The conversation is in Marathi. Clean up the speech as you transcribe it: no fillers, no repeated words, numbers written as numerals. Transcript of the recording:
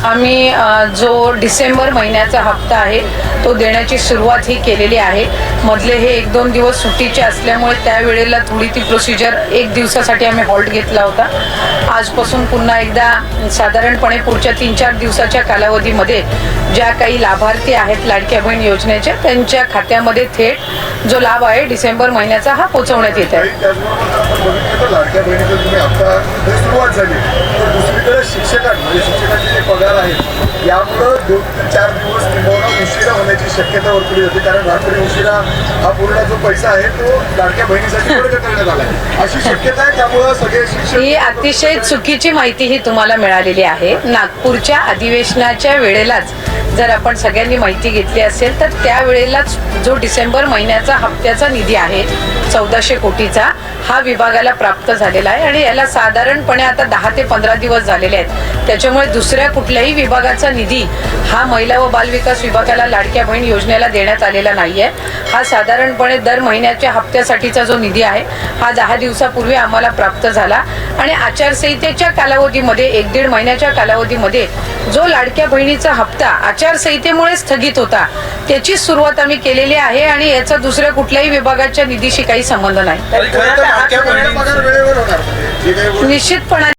आम्ही जो डिसेंबर महिन्याचा हप्ता आहे तो देण्याची सुरुवात ही केलेली आहे। मधले हे 1-2 दिवस सुट्टीचे असल्यामुळे त्यावेळेला थोडी ती प्रोसिजर 1 दिवसासाठी आम्ही हॉल्ट घेतला होता। आजपासून पुन्हा एकदा साधारणपणे पुढच्या 3-4 दिवसाच्या कालावधीमध्ये ज्या काही लाभार्थी आहेत लाडक्या बहीण योजनेचे त्यांच्या खात्यामध्ये थेट जो लाभ आहे डिसेंबर महिन्याचा हा पोहोचवण्यात येत आहे। लाडक्या बहिणीचा तुम्ही आता सुरुवात झाली तर दुसरीकडे शिक्षकांचे जे पगार आहेत यामुळे 2-4 दिवस किंवा उशिरा होण्याची शक्यता वर्तवली होती, कारण रात्री उशिरा हा पूर्ण जो पैसा आहे तो लाडक्या बहिणीसाठी वर्ग करण्यात आला आहे, अशी शक्यता आहे। त्यामुळे सगळे शिक्षक ही अतिशय चुकीची माहिती ही तुम्हाला मिळालेली आहे। नागपूरच्या अधिवेशनाच्या वेळेलाच जर आपण सगळ्यांनी माहिती घेतली असेल तर त्यावेळेलाच जो डिसेंबर महिन्याचा हप्त्याचा निधी आहे 1400 कोटीचा हा विभागाला प्राप्त झालेला आहे आणि याला साधारणपणे आता 10 ते 15 दिवस झालेले आहेत। त्याच्यामुळे दुसऱ्या कुठल्याही विभागाचा निधी हा महिला व बालविकास विभागाला लाडक्या बहीण योजनेला देण्यात आलेला नाहीये। हा साधारणपणे दर महिन्याच्या हप्त्यासाठीचा जो निधी आहे हा 10 दिवसापूर्वी आम्हाला प्राप्त झाला आणि आचारसंहितेच्या कालावधीमध्ये 1-1.5 महिन्याच्या कालावधीमध्ये जो लाडक्या बहिणीचा हप्ता आचारसंहितेमुळे स्थगित होता त्याची सुरुवात आम्ही केलेली आहे आणि याचा दुसऱ्या कुठल्याही विभागाच्या निधीशी काही संबंध नाही। लाडक्या बहिणीचा पगार वेळेवर होणार निश्चितपणे